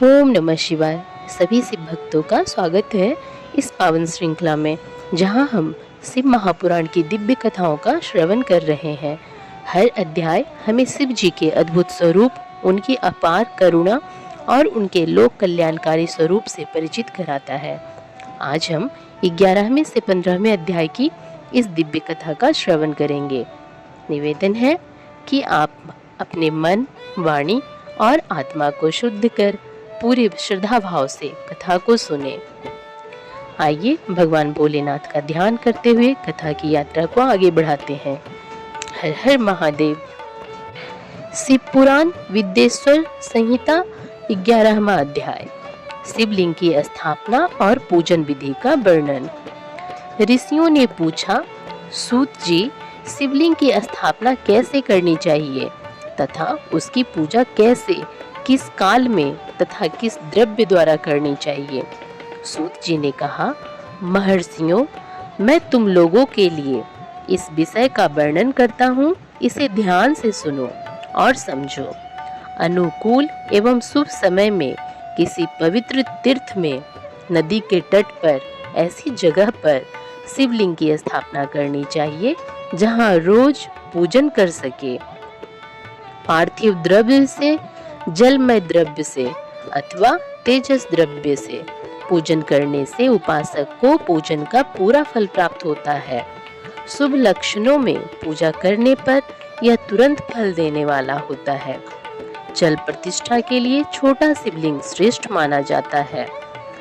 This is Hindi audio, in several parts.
ओम नमः शिवाय। सभी शिव भक्तों का स्वागत है इस पावन श्रृंखला में, जहां हम शिव महापुराण की दिव्य कथाओं का श्रवण कर रहे हैं। हर अध्याय हमें शिव जी के अद्भुत स्वरूप, उनकी अपार करुणा और उनके लोक कल्याणकारी स्वरूप से परिचित कराता है। आज हम 11वें से 15वें अध्याय की इस दिव्य कथा का श्रवण करेंगे। निवेदन है कि आप अपने मन, वाणी और आत्मा को शुद्ध कर पूरे श्रद्धा भाव से कथा को सुने। आइए भगवान भोलेनाथ का ध्यान करते हुए कथा की यात्रा को आगे बढ़ाते हैं। हर हर महादेव। शिव पुराण विद्येश्वर संहिता 11वां अध्याय। शिवलिंग की स्थापना और पूजन विधि का वर्णन। ऋषियों ने पूछा, सूत जी, शिवलिंग की स्थापना कैसे करनी चाहिए तथा उसकी पूजा कैसे, किस काल में तथा किस द्रव्य द्वारा करनी चाहिए। सूत जी ने कहा, महर्षियों, मैं तुम लोगों के लिए इस विषय का वर्णन करता हूँ, इसे ध्यान से सुनो और समझो। अनुकूल एवं शुभ समय में किसी पवित्र तीर्थ में, नदी के तट पर, ऐसी जगह पर शिवलिंग की स्थापना करनी चाहिए जहाँ रोज पूजन कर सके। पार्थिव द्रव्य से, जलमय द्रव्य से अथवा तेजस द्रव्य से पूजन करने से उपासक को पूजन का पूरा फल प्राप्त होता है। शुभ लक्षणों में पूजा करने पर यह तुरंत फल देने वाला होता है। चल प्रतिष्ठा के लिए छोटा शिवलिंग श्रेष्ठ माना जाता है।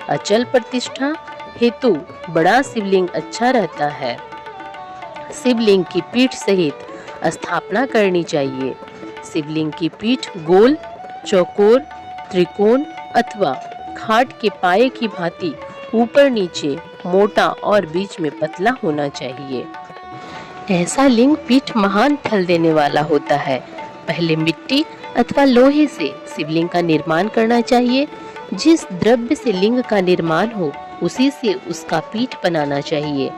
अचल प्रतिष्ठा हेतु बड़ा शिवलिंग अच्छा रहता है। शिवलिंग की पीठ सहित स्थापना करनी चाहिए। शिवलिंग की पीठ गोल, चौकोर, त्रिकोण अथवा खाट के पाए की भांति ऊपर नीचे मोटा और बीच में पतला होना चाहिए। ऐसा लिंग पीठ महान फल देने वाला होता है। पहले मिट्टी अथवा लोहे से शिवलिंग का निर्माण करना चाहिए। जिस द्रव्य से लिंग का निर्माण हो उसी से उसका पीठ बनाना चाहिए।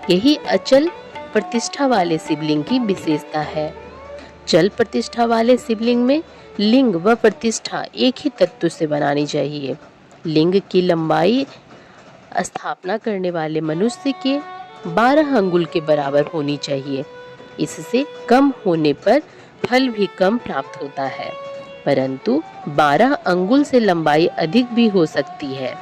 यही अचल प्रतिष्ठा वाले शिवलिंग की विशेषता है। चल प्रतिष्ठा वाले शिवलिंग में लिंग व प्रतिष्ठा एक ही तत्व से बनानी चाहिए। लिंग की लंबाई स्थापना करने वाले मनुष्य के 12 अंगुल के बराबर होनी चाहिए। इससे कम होने पर फल भी कम प्राप्त होता है, परंतु 12 अंगुल से लंबाई अधिक भी हो सकती है।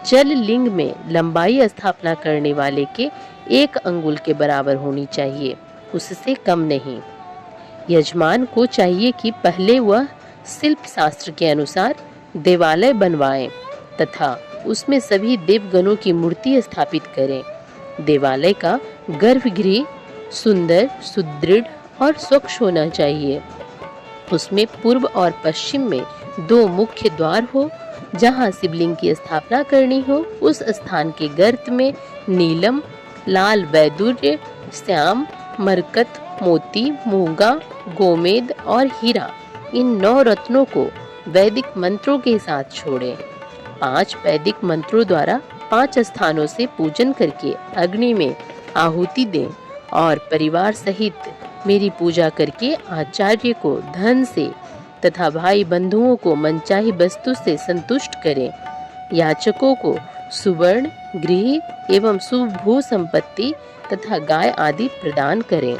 चल लिंग में लंबाई स्थापना करने वाले के 1 अंगुल के बराबर होनी चाहिए, उससे कम नहीं। यजमान को चाहिए कि पहले वह शिल्प शास्त्र के अनुसार देवालय बनवाएं तथा उसमें सभी देवगणों की मूर्ति स्थापित करें। देवालय का गर्भगृह सुंदर, सुदृढ़ और स्वच्छ होना चाहिए। उसमें पूर्व और पश्चिम में 2 मुख्य द्वार हो। जहाँ शिवलिंग की स्थापना करनी हो उस स्थान के गर्त में नीलम, लाल वैदूर्य, श्याम, मरकत, मोती, मूंगा, गोमेद और हीरा, इन 9 रत्नों को वैदिक मंत्रों के साथ छोड़ें। 5 वैदिक मंत्रों द्वारा 5 स्थानों से पूजन करके अग्नि में आहुति दें और परिवार सहित मेरी पूजा करके आचार्य को धन से तथा भाई बंधुओं को मनचाही वस्तु से संतुष्ट करें। याचकों को सुवर्ण, गृह एवं शुभ भू संपत्ति तथा गाय आदि प्रदान करें।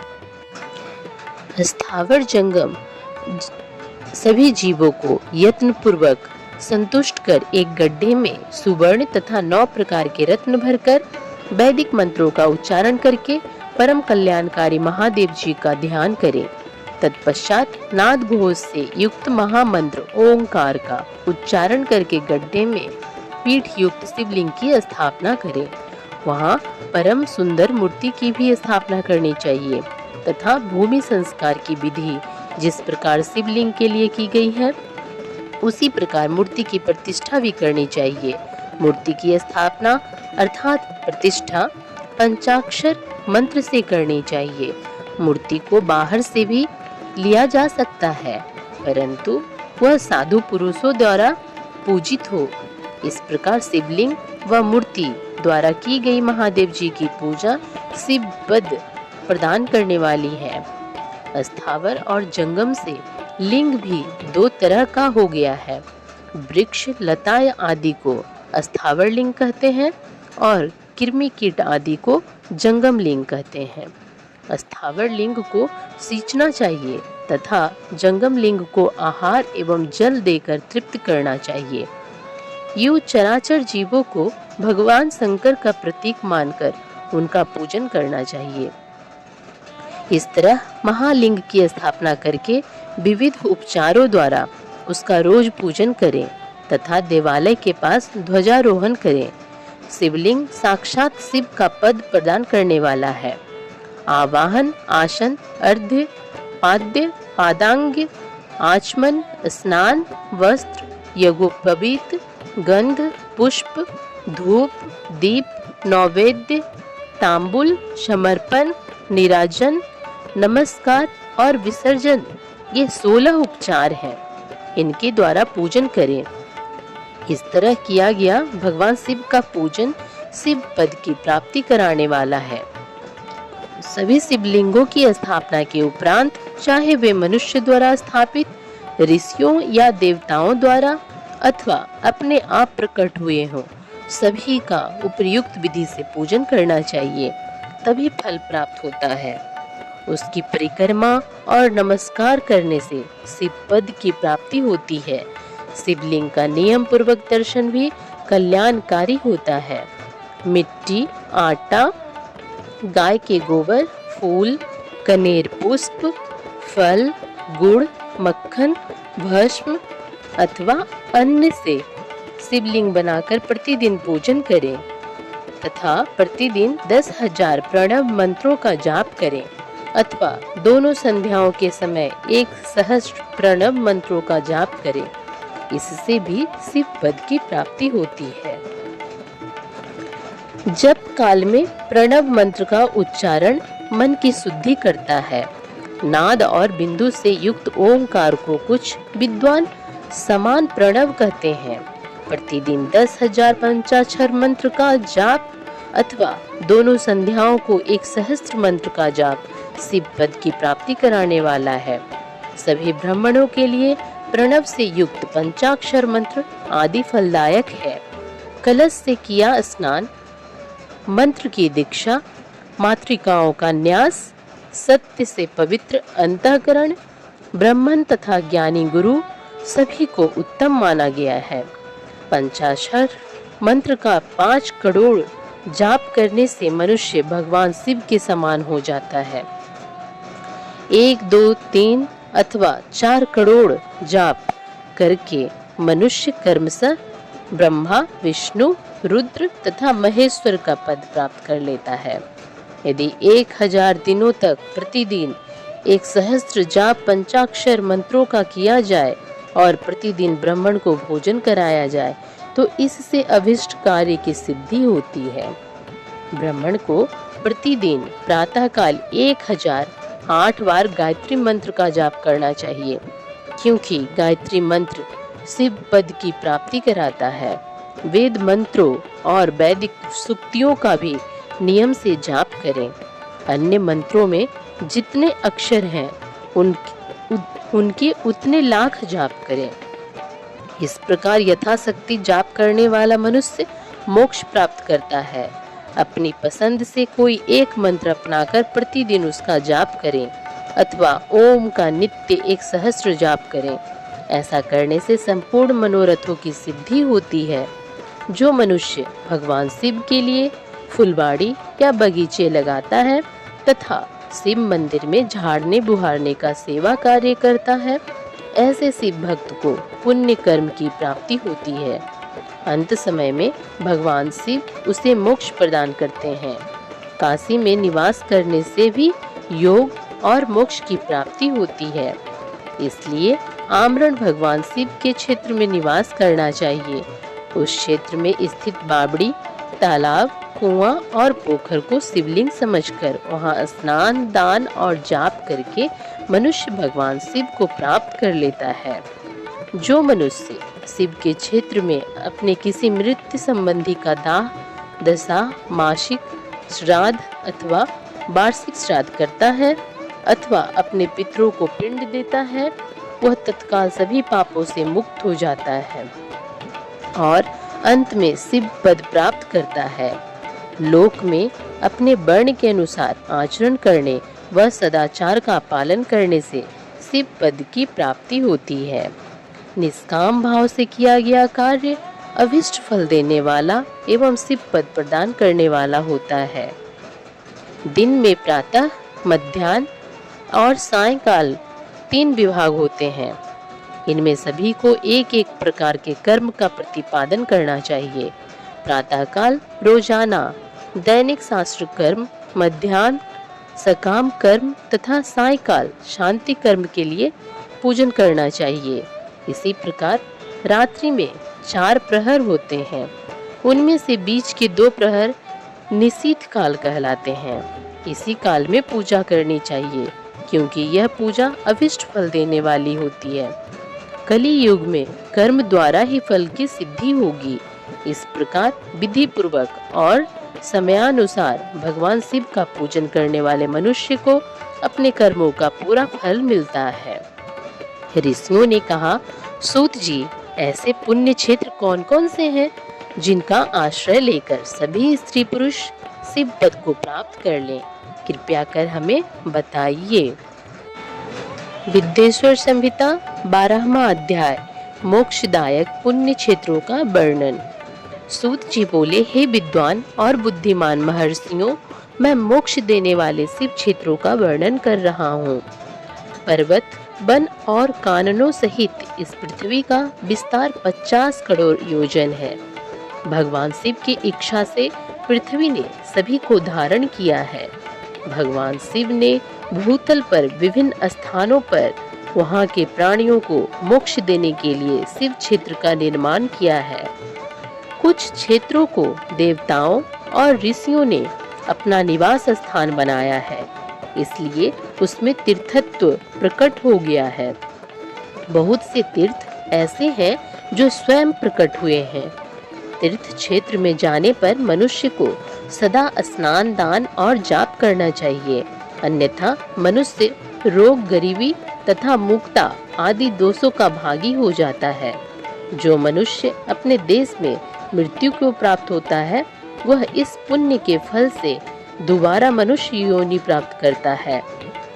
स्थावर जंगम सभी जीवों को यत्न पूर्वक संतुष्ट कर एक गड्ढे में सुवर्ण तथा 9 प्रकार के रत्न भरकर वैदिक मंत्रों का उच्चारण करके परम कल्याणकारी महादेव जी का ध्यान करें। तत्पश्चात नाद घोष से युक्त महामंत्र ओंकार का उच्चारण करके गड्ढे में पीठ युक्त शिवलिंग की स्थापना करें। वहाँ परम सुंदर मूर्ति की भी स्थापना करनी चाहिए तथा भूमि संस्कार की विधि जिस प्रकार शिवलिंग के लिए की गई है उसी प्रकार मूर्ति की प्रतिष्ठा भी करनी चाहिए। मूर्ति की स्थापना अर्थात प्रतिष्ठा पंचाक्षर मंत्र से करनी चाहिए। मूर्ति को बाहर से भी लिया जा सकता है, परंतु वह साधु पुरुषों द्वारा पूजित हो। इस प्रकार शिवलिंग व मूर्ति द्वारा की गई महादेव जी की पूजा शिव पद प्रदान करने वाली है। स्थावर और जंगम से लिंग भी 2 तरह का हो गया है। वृक्ष, लता आदि को स्थावर लिंग कहते हैं और कृमि कीट आदि को जंगम लिंग कहते हैं। स्थावर लिंग को सींचना चाहिए तथा जंगम लिंग को आहार एवं जल देकर तृप्त करना चाहिए। यूं चराचर जीवों को भगवान शंकर का प्रतीक मानकर उनका पूजन करना चाहिए। इस तरह महालिंग की स्थापना करके विविध उपचारों द्वारा उसका रोज पूजन करें तथा देवालय के पास ध्वजारोहण करें। शिवलिंग साक्षात शिव का पद प्रदान करने वाला है। आवाहन, आसन, अर्घ्य, पाद्य, पादांग, आचमन, स्नान, वस्त्र, यज्ञोपवीत, गंध, पुष्प, धूप, दीप, नैवेद्य, तांबुल, समर्पण, निराजन, नमस्कार और विसर्जन, ये 16 उपचार हैं। इनके द्वारा पूजन करें। इस तरह किया गया भगवान शिव का पूजन शिव पद की प्राप्ति कराने वाला है। सभी शिवलिंगों की स्थापना के उपरांत चाहे वे मनुष्य द्वारा स्थापित, ऋषियों या देवताओं द्वारा अथवा अपने आप प्रकट हुए हों, सभी का उपयुक्त विधि से पूजन करना चाहिए, तभी फल प्राप्त होता है। उसकी परिक्रमा और नमस्कार करने से शिव पद की प्राप्ति होती है। शिवलिंग का नियम पूर्वक दर्शन भी कल्याणकारी होता है। मिट्टी, आटा, गाय के गोबर, फूल, कनेर पुष्प, फल, गुड़, मक्खन, भस्म अथवा अन्न से शिवलिंग बनाकर प्रतिदिन पूजन करें तथा प्रतिदिन 10,000 प्रणव मंत्रों का जाप करें अथवा दोनों संध्याओं के समय 1 सहस्त्र प्रणव मंत्रों का जाप करें। इससे भी शिव पद की प्राप्ति होती है। जप काल में प्रणव मंत्र का उच्चारण मन की शुद्धि करता है। नाद और बिंदु से युक्त ओंकार को कुछ विद्वान समान प्रणव कहते हैं। प्रतिदिन 10,000 पंचाक्षर मंत्र का जाप अथवा दोनों संध्याओं को 1 सहस्त्र मंत्र का जाप शिव पद की प्राप्ति कराने वाला है। सभी ब्राह्मणों के लिए प्रणव से युक्त पंचाक्षर मंत्र आदि फलदायक है। कलश से किया स्नान, मंत्र की दीक्षा, मातृकाओं का न्यास, सत्य से पवित्र अंतःकरण, ब्राह्मण तथा ज्ञानी गुरु सभी को उत्तम माना गया है। पंचाक्षर मंत्र का 5 करोड़ जाप करने से मनुष्य भगवान शिव के समान हो जाता है। 1, 2, 3 अथवा 4 करोड़ जाप करके मनुष्य क्रमशः ब्रह्मा, विष्णु, रुद्र तथा महेश्वर का पद प्राप्त कर लेता है। यदि 1000 दिनों तक प्रतिदिन 1 सहस्त्र जाप पंचाक्षर मंत्रों का किया जाए और प्रतिदिन ब्राह्मण को भोजन कराया जाए तो इससे अभिष्ट कार्य की सिद्धि होती है। ब्राह्मण को प्रतिदिन प्रातःकाल 1008 बार गायत्री मंत्र का जाप करना चाहिए, क्योंकि गायत्री मंत्र शिव पद की प्राप्ति कराता है। वेद मंत्रों और वैदिक सूक्तियों का भी नियम से जाप करें। अन्य मंत्रों में जितने अक्षर हैं उनके उतने लाख जाप करें। इस प्रकार यथाशक्ति जाप करने वाला मनुष्य मोक्ष प्राप्त करता है। अपनी पसंद से कोई एक मंत्र अपनाकर प्रतिदिन उसका जाप करें अथवा ओम का नित्य 1 सहस्त्र जाप करें। ऐसा करने से संपूर्ण मनोरथों की सिद्धि होती है। जो मनुष्य भगवान शिव के लिए फुलवाड़ी या बगीचे लगाता है तथा शिव मंदिर में झाड़ने बुहारने का सेवा कार्य करता है, ऐसे शिव भक्त को पुण्य कर्म की प्राप्ति होती है। अंत समय में भगवान शिव उसे मोक्ष प्रदान करते हैं। काशी में निवास करने से भी योग और मोक्ष की प्राप्ति होती है। इसलिए आमरण भगवान शिव के क्षेत्र में निवास करना चाहिए। उस क्षेत्र में स्थित बावड़ी, तालाब, कुआं और पोखर को शिवलिंग समझकर वहां स्नान, दान और जाप करके मनुष्य भगवान शिव को प्राप्त कर लेता है। जो मनुष्य शिव के क्षेत्र में अपने किसी मृत्यु संबंधी का दाह, दशा, मासिक श्राद्ध अथवा वार्षिक श्राद्ध करता है अथवा अपने पितरों को पिंड देता है, वह तत्काल सभी पापों से मुक्त हो जाता है और अंत में शिव पद प्राप्त करता है। लोक में अपने वर्ण के अनुसार आचरण करने व सदाचार का पालन करने से शिव पद की प्राप्ति होती है। निष्काम भाव से किया गया कार्य अभिष्ट फल देने वाला एवं शिव पद प्रदान करने वाला होता है। दिन में प्रातः, मध्याह्न और सायंकाल 3 विभाग होते हैं। इनमें सभी को एक एक प्रकार के कर्म का प्रतिपादन करना चाहिए। प्रातःकाल रोजाना दैनिक शास्त्र कर्म, मध्याह्न सकाम कर्म तथा सायंकाल शांति कर्म के लिए पूजन करना चाहिए। इसी प्रकार रात्रि में 4 प्रहर होते हैं। उनमें से बीच के 2 प्रहर निशीथ काल कहलाते हैं। इसी काल में पूजा करनी चाहिए क्योंकि यह पूजा अभिष्ट फल देने वाली होती है। कली युग में कर्म द्वारा ही फल की सिद्धि होगी। इस प्रकार विधि पूर्वक और समयानुसार भगवान शिव का पूजन करने वाले मनुष्य को अपने कर्मों का पूरा फल मिलता है। ऋषियों ने कहा, सूत जी, ऐसे पुण्य क्षेत्र कौन कौन से हैं जिनका आश्रय लेकर सभी स्त्री पुरुष शिव पद को प्राप्त कर लें? कृपया कर हमें बताइए। विद्येश्वर संहिता 12वां अध्याय, मोक्षदायक पुण्य क्षेत्रों का वर्णन। सूत जी बोले, हे विद्वान और बुद्धिमान महर्षियों, मैं मोक्ष देने वाले शिव क्षेत्रों का वर्णन कर रहा हूँ। पर्वत, वन और काननों सहित इस पृथ्वी का विस्तार 50 करोड़ योजन है। भगवान शिव की इच्छा से पृथ्वी ने सभी को धारण किया है। भगवान शिव ने भूतल पर विभिन्न स्थानों पर वहाँ के प्राणियों को मोक्ष देने के लिए शिव क्षेत्र का निर्माण किया है। कुछ क्षेत्रों को देवताओं और ऋषियों ने अपना निवास स्थान बनाया है, इसलिए उसमें तीर्थत्व प्रकट हो गया है। बहुत से तीर्थ ऐसे हैं जो स्वयं प्रकट हुए हैं। तीर्थ क्षेत्र में जाने पर मनुष्य को सदा स्नान, दान और जाप करना चाहिए, अन्यथा मनुष्य रोग, गरीबी तथा मुक्ता आदि दोषों का भागी हो जाता है। जो मनुष्य अपने देश में मृत्यु को प्राप्त होता है, वह इस पुण्य के फल से दोबारा मनुष्य योनि प्राप्त करता है,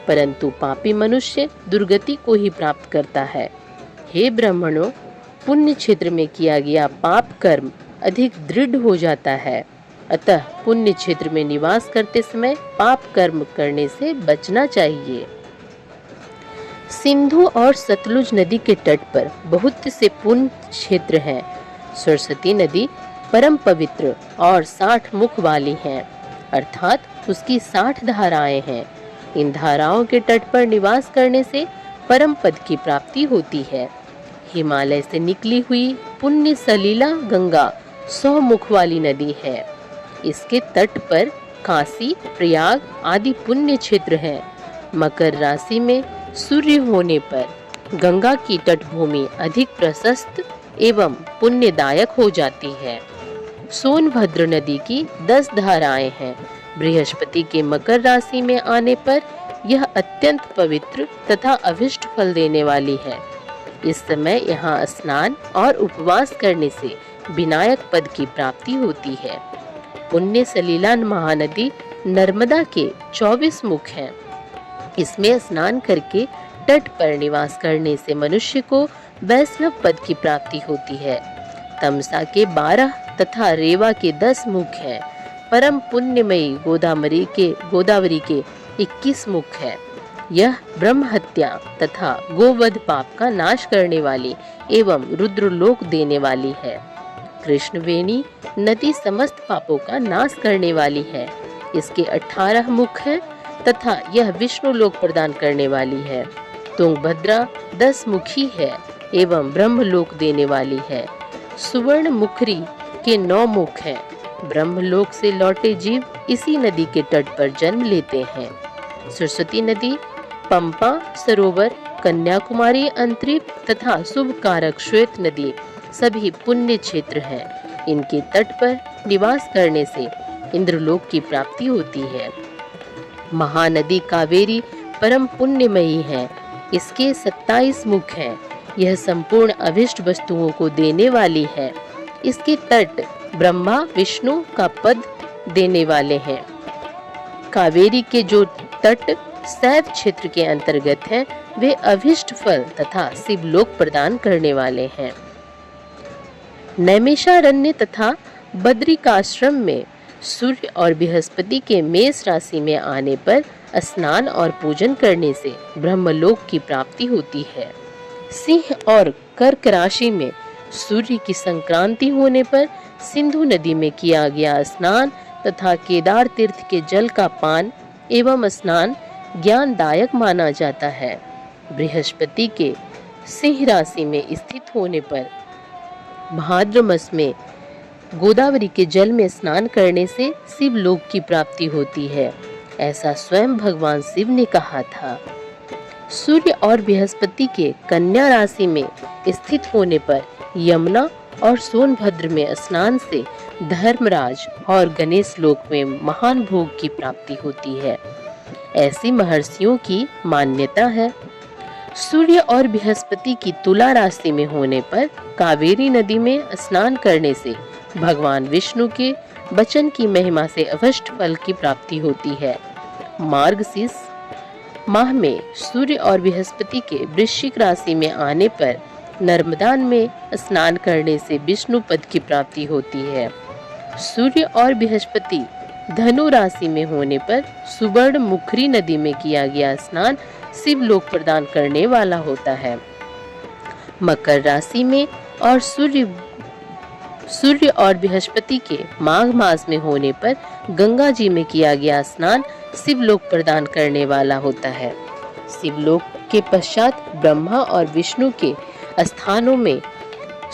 परंतु पापी मनुष्य दुर्गति को ही प्राप्त करता है। हे ब्राह्मणों, पुण्य क्षेत्र में किया गया पाप कर्म अधिक दृढ़ हो जाता है, अतः पुण्य क्षेत्र में निवास करते समय पाप कर्म करने से बचना चाहिए। सिंधु और सतलुज नदी के तट पर बहुत से पुण्य क्षेत्र हैं। सरस्वती नदी परम पवित्र और 60 मुख वाली है, अर्थात उसकी 60 धाराएं हैं। इन धाराओं के तट पर निवास करने से परम पद की प्राप्ति होती है। हिमालय से निकली हुई पुण्य सलीला गंगा 100 मुख वाली नदी है। इसके तट पर काशी, प्रयाग आदि पुण्य क्षेत्र हैं। मकर राशि में सूर्य होने पर गंगा की तटभूमि अधिक प्रशस्त एवं पुण्यदायक हो जाती है। सोनभद्र नदी की 10 धाराएं हैं। बृहस्पति के मकर राशि में आने पर यह अत्यंत पवित्र तथा अभिष्ट फल देने वाली है। इस समय यहाँ स्नान और उपवास करने से विनायक पद की प्राप्ति होती है। पुण्य सलीला महानदी नर्मदा के 24 मुख हैं। इसमें स्नान करके तट पर निवास करने से मनुष्य को वैष्णव पद की प्राप्ति होती है। तमसा के 12 तथा रेवा के 10 मुख हैं। परम पुण्यमयी गोदावरी के 21 मुख है। यह ब्रह्म हत्या तथा गोवध पाप का नाश करने वाली एवं रुद्रलोक देने वाली है। कृष्णवेणी नदी समस्त पापों का नाश करने वाली है। इसके 18 मुख हैं तथा यह विष्णु लोक प्रदान करने वाली है। तुंगभद्रा 10 मुखी है एवं ब्रह्मलोक देने वाली है। सुवर्ण मुखरी के 9 मुख हैं। ब्रह्मलोक से लौटे जीव इसी नदी के तट पर जन्म लेते हैं। सरस्वती नदी, पंपा सरोवर, कन्याकुमारी अंतरिप तथा शुभ कारक श्वेत नदी सभी पुण्य क्षेत्र हैं। इनके तट पर निवास करने से इंद्रलोक की प्राप्ति होती है। महानदी कावेरी परम पुण्यमयी है। इसके 27 मुख हैं। यह संपूर्ण अभिष्ट वस्तुओं को देने वाली है। इसके तट ब्रह्मा विष्णु का पद देने वाले हैं। कावेरी के जो तट शैव क्षेत्र के अंतर्गत हैं, वे अभिष्ट फल तथा शिवलोक प्रदान करने वाले हैं। नैमिषारण्य तथा बद्रिकाश्रम में सूर्य और बृहस्पति के मेष राशि में आने पर स्नान और पूजन करने से ब्रह्मलोक की प्राप्ति होती है। सिंह और कर्क राशि में सूर्य की संक्रांति होने पर सिंधु नदी में किया गया स्नान तथा केदार तीर्थ के जल का पान एवं स्नान ज्ञानदायक माना जाता है। बृहस्पति के सिंह राशि में स्थित होने पर भाद्र मास में गोदावरी के जल में स्नान करने से शिवलोक की प्राप्ति होती है, ऐसा स्वयं भगवान शिव ने कहा था। सूर्य और बृहस्पति के कन्या राशि में स्थित होने पर यमुना और सोनभद्र में स्नान से धर्मराज और गणेश लोक में महान भोग की प्राप्ति होती है, ऐसी महर्षियों की मान्यता है। सूर्य और बृहस्पति की तुला राशि में होने पर कावेरी नदी में स्नान करने से भगवान विष्णु के वचन की महिमा से अभिष्ट फल की प्राप्ति होती है। मार्गशीर्ष माह में सूर्य और बृहस्पति के वृश्चिक राशि में आने पर नर्मदा में स्नान करने से विष्णु पद की प्राप्ति होती है। सूर्य और बृहस्पति धनु राशि में होने पर सुवर्ण मुखरी नदी में किया गया स्नान शिवलोक प्रदान करने वाला होता है। मकर राशि में और सूर्य और बृहस्पति के माघ मास में होने पर गंगा जी में किया गया स्नान शिवलोक प्रदान करने वाला होता है। शिवलोक के पश्चात ब्रह्मा और विष्णु के स्थानों में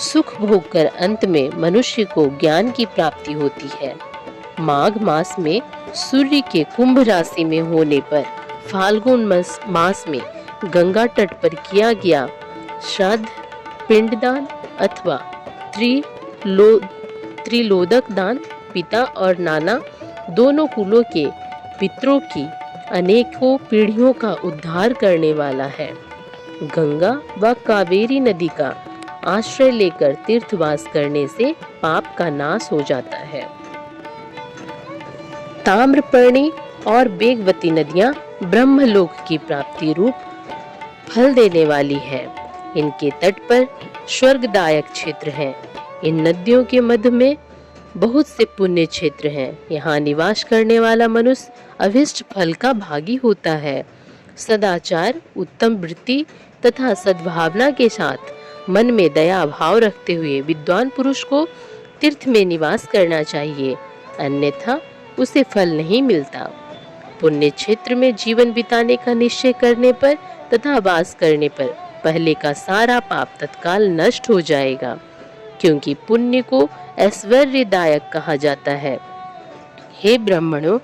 सुख भोग कर अंत में मनुष्य को ज्ञान की प्राप्ति होती है। माघ मास में सूर्य के कुंभ राशि में होने पर फाल्गुन मास में गंगा तट पर किया गया श्राद्ध, पिंडदान अथवा त्रिलोदक दान पिता और नाना दोनों कुलों के पितरों की अनेकों पीढ़ियों का उद्धार करने वाला है। गंगा व कावेरी नदी का आश्रय लेकर तीर्थवास करने से पाप का नाश हो जाता है। ताम्रपर्णी और वेगवती नदियां ब्रह्मलोक की प्राप्ति रूप फल देने वाली है। इनके तट पर स्वर्गदायक क्षेत्र हैं। इन नदियों के मध्य में बहुत से पुण्य क्षेत्र हैं। यहाँ निवास करने वाला मनुष्य अभिष्ट फल का भागी होता है। सदाचार, उत्तम वृत्ति तथा सद्भावना के साथ मन में दया भाव रखते हुए विद्वान पुरुष को तीर्थ में निवास करना चाहिए, अन्यथा उसे फल नहीं मिलता। पुण्य क्षेत्र में जीवन बिताने का निश्चय करने पर तथा वास करने पर पहले का सारा पाप तत्काल नष्ट हो जाएगा, क्योंकि पुण्य को ऐश्वर्यदायक कहा जाता है। हे ब्राह्मणों,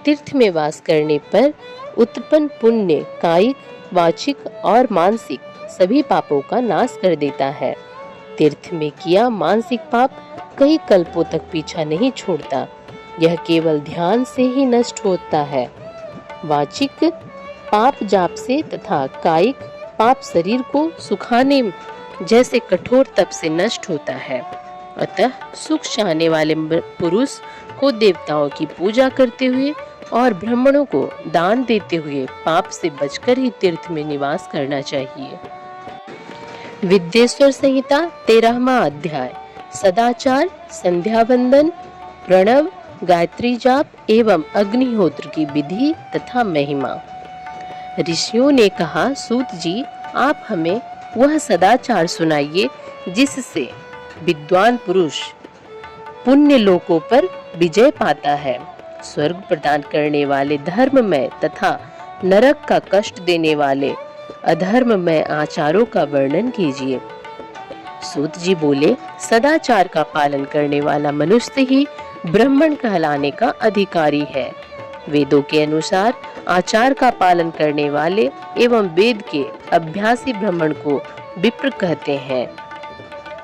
तीर्थ में वास करने पर उत्पन्न पुण्य कायिक, वाचिक और मानसिक सभी पापों का नाश कर देता है। तीर्थ में किया मानसिक पाप कई कल्पों तक पीछा नहीं छोड़ता, यह केवल ध्यान से ही नष्ट होता है। वाचिक पाप जाप से तथा कायिक पाप शरीर को सुखाने जैसे कठोर तप से नष्ट होता है। अतः सुख चाहने वाले पुरुष को देवताओं की पूजा करते हुए और ब्राह्मणों को दान देते हुए पाप से बचकर ही तीर्थ में निवास करना चाहिए। विद्येश्वर संहिता 13वां अध्याय सदाचार, संध्या वंदन, प्रणव, गायत्री जाप एवं अग्निहोत्र की विधि तथा महिमा। ऋषियों ने कहा, सूत जी, आप हमें वह सदाचार सुनाइए जिससे विद्वान पुरुष पुण्य लोकों पर विजय पाता है। स्वर्ग प्रदान करने वाले धर्ममय तथा नरक का कष्ट देने वाले अधर्ममय आचारों का वर्णन कीजिए। सूत जी बोले, सदाचार का पालन करने वाला मनुष्य ही ब्राह्मण कहलाने का अधिकारी है। वेदों के अनुसार आचार का पालन करने वाले एवं वेद के अभ्यासी ब्राह्मण को विप्र कहते हैं।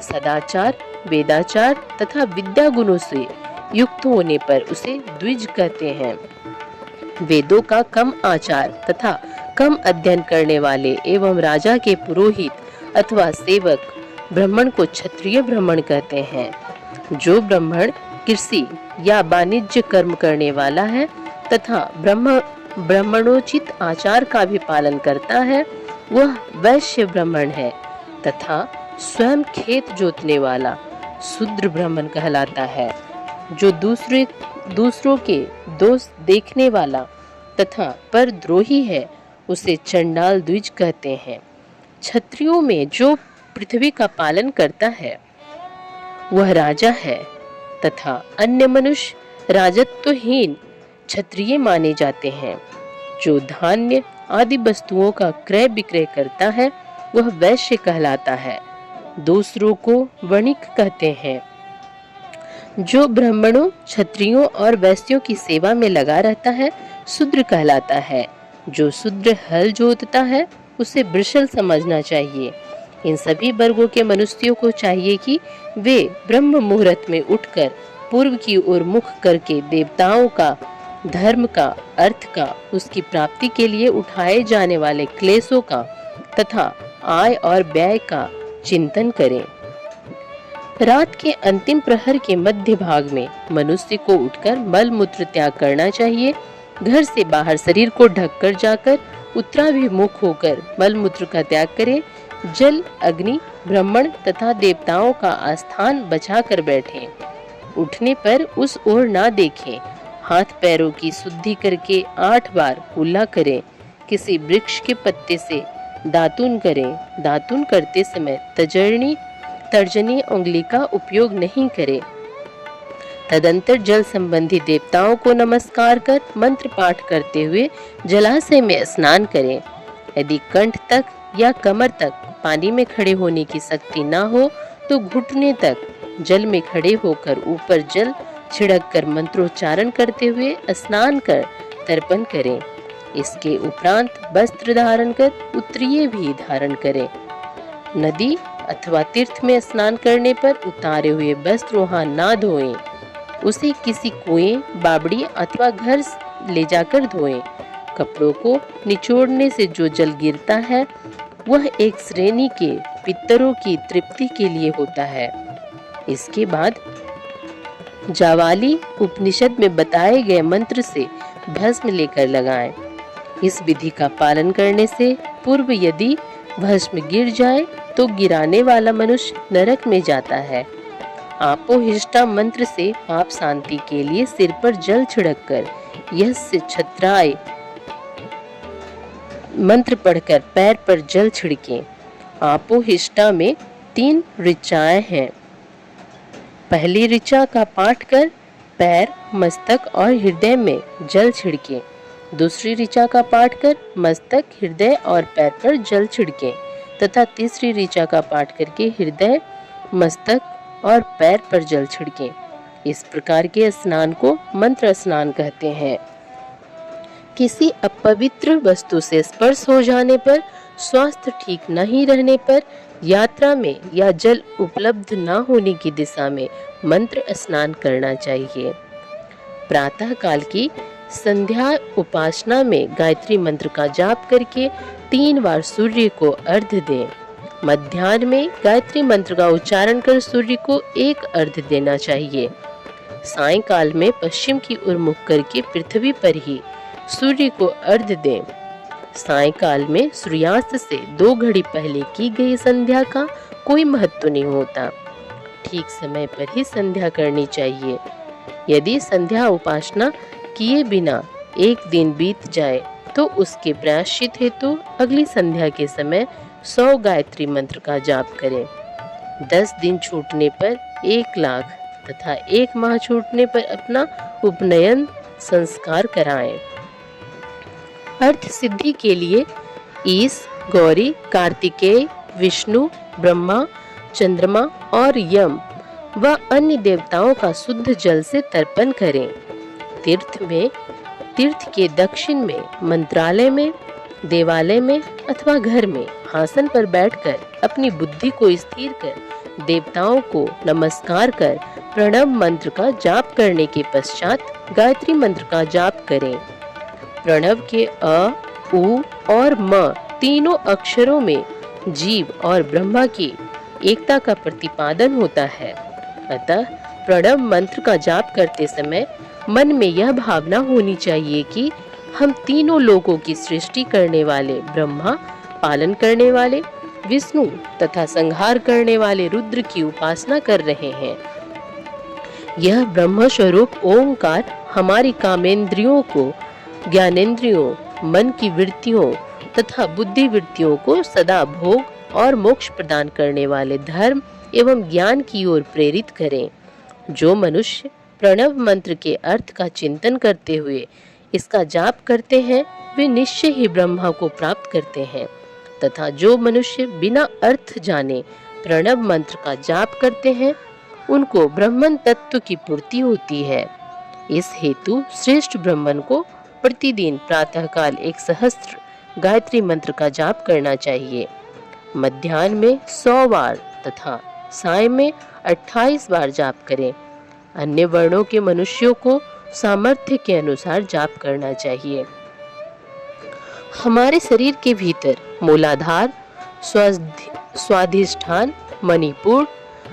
सदाचार, वेदाचार तथा विद्या गुणों से युक्त होने पर उसे द्विज कहते हैं। वेदों का कम आचार तथा कम अध्ययन करने वाले एवं राजा के पुरोहित अथवा सेवक ब्राह्मण को क्षत्रिय ब्राह्मण कहते हैं। जो ब्राह्मण कृषि या वाणिज्य कर्म करने वाला है तथा ब्राह्मणोचित आचार का भी पालन करता है, वह वैश्य ब्राह्मण है। तथा स्वयं खेत जोतने वाला शूद्र ब्राह्मण कहलाता है। जो दूसरों के दोष देखने वाला तथा परद्रोही है, उसे चंडाल द्विज कहते हैं। क्षत्रियों में जो पृथ्वी का पालन करता है वह राजा है तथा अन्य मनुष्य राजत्वहीन क्षत्रिय माने जाते हैं। जो धान्य आदि वस्तुओं का क्रय विक्रय करता है वह वैश्य कहलाता है। दूसरों को वणिक कहते हैं। जो ब्राह्मणों, क्षत्रियों और वैश्यों की सेवा में लगा रहता है शूद्र कहलाता है। जो शूद्र हल जोतता है उसे वृषल समझना चाहिए। इन सभी वर्गों के मनुष्यों को चाहिए कि वे ब्रह्म मुहूर्त में उठकर पूर्व की ओर मुख करके देवताओं का, धर्म का, अर्थ का, उसकी प्राप्ति के लिए उठाए जाने वाले क्लेशों का तथा आय और व्यय का चिंतन करें। रात के अंतिम प्रहर के मध्य भाग में मनुष्य को उठकर मल मूत्र त्याग करना चाहिए। घर से बाहर शरीर को ढककर जाकर उत्तराभिमुख होकर मल मूत्र का त्याग करें। जल, अग्नि, ब्राह्मण तथा देवताओं का आस्थान बचा कर बैठें। उठने पर उस ओर ना देखें। हाथ पैरों की शुद्धि करके 8 बार कुल्ला करें। किसी वृक्ष के पत्ते से दातून करें। दातून करते समय तर्जनी उंगली का उपयोग नहीं करें। तदंतर जल संबंधी देवताओं को नमस्कार कर मंत्र पाठ करते हुए जलाशय में स्नान करें। यदि कंठ तक या कमर तक पानी में खड़े होने की शक्ति ना हो तो घुटने तक जल में खड़े होकर ऊपर जल छिड़क कर मंत्रोच्चारण करते हुए स्नान कर तर्पण करें। इसके उपरांत वस्त्र धारण कर उत्तरीय भी धारण करें। नदी अथवा तीर्थ में स्नान करने पर उतारे हुए वस्त्र वहां ना धोएं। उसे किसी कुएं, बावड़ी अथवा घर ले जाकर धोएं। कपड़ों को निचोड़ने से जो जल गिरता है वह एक श्रेणी के पितरों की तृप्ति के लिए होता है। इसके बाद जावाली उपनिषद में बताए गए मंत्र से भस्म लेकर लगाएं। इस विधि का पालन करने से पूर्व यदि भस्म गिर जाए तो गिराने वाला मनुष्य नरक में जाता है। आपोहिष्टा मंत्र से पाप शांति के लिए सिर पर जल छिड़ककर यस्य छत्राय मंत्र पढ़कर पैर पर जल छिड़कें। आपोहिष्टा में 3 ऋचाएं हैं। पहली ऋचा का पाठ कर पैर, मस्तक और हृदय में जल छिड़कें। दूसरी ऋचा का पाठ कर मस्तक, हृदय और पैर पर जल छिड़कें तथा तीसरी ऋचा का पाठ करके हृदय, मस्तक और पैर पर जल छिड़कें। इस प्रकार के स्नान को मंत्र स्नान कहते हैं। किसी अपवित्र वस्तु से स्पर्श हो जाने पर, स्वास्थ्य ठीक नहीं रहने पर, यात्रा में या जल उपलब्ध न होने की दिशा में मंत्र स्नान करना चाहिए। प्रातः काल की संध्या उपासना में गायत्री मंत्र का जाप करके 3 बार सूर्य को अर्घ्य दें। मध्याह्न में गायत्री मंत्र का उच्चारण कर सूर्य को 1 अर्घ्य देना चाहिए। सायंकाल में पश्चिम की ओर मुख करके पृथ्वी पर ही सूर्य को अर्घ्य दें। सायंकाल में सूर्यास्त से 2 घड़ी पहले की गई संध्या का कोई महत्व नहीं होता। ठीक समय पर ही संध्या करनी चाहिए। यदि संध्या उपासना किए बिना 1 दिन बीत जाए तो उसके प्रायश्चित हेतु अगली संध्या के समय 100 गायत्री मंत्र का जाप करें। 10 दिन छूटने पर 1 लाख तथा 1 माह छूटने पर अपना उपनयन संस्कार कराएं। अर्थ सिद्धि के लिए ईश, गौरी, कार्तिकेय, विष्णु, ब्रह्मा, चंद्रमा और यम व अन्य देवताओं का शुद्ध जल से तर्पण करें। तीर्थ के दक्षिण में, मंत्रालय में, देवालय में अथवा घर में आसन पर बैठकर अपनी बुद्धि को स्थिर कर देवताओं को नमस्कार कर प्रणव मंत्र का जाप करने के पश्चात गायत्री मंत्र का जाप करें। प्रणव के अ, उ और म तीनों अक्षरों में जीव और ब्रह्मा की एकता का प्रतिपादन होता है। अतः प्रणव मंत्र का जाप करते समय मन में यह भावना होनी चाहिए कि हम तीनों लोगों की सृष्टि करने वाले ब्रह्मा, पालन करने वाले विष्णु तथा संहार करने वाले रुद्र की उपासना कर रहे हैं। यह ब्रह्म स्वरूप ओंकार हमारी कामेंद्रियों को, ज्ञानेंद्रियों, मन की वृत्तियों तथा बुद्धि वृत्तियों को सदा भोग और मोक्ष प्रदान करने वाले धर्म एवं ज्ञान की ओर प्रेरित करें। जो मनुष्य प्रणव मंत्र के अर्थ का चिंतन करते हुए इसका जाप करते हैं, वे निश्चय ही ब्रह्मा को प्राप्त करते हैं, तथा जो मनुष्य बिना अर्थ जाने प्रणव मंत्र का जाप करते हैं, उनको ब्रह्मन तत्व की पूर्ति होती है। इस हेतु श्रेष्ठ ब्राह्मण को प्रतिदिन प्रातःकाल 1 सहस्त्र गायत्री मंत्र का जाप करना चाहिए। मध्याह्न में 100 बार तथा साय में 28 बार जाप करें। अन्य वर्णों के मनुष्यों को सामर्थ्य के अनुसार जाप करना चाहिए। हमारे शरीर के भीतर मूलाधार, स्वाधिष्ठान, मणिपुर,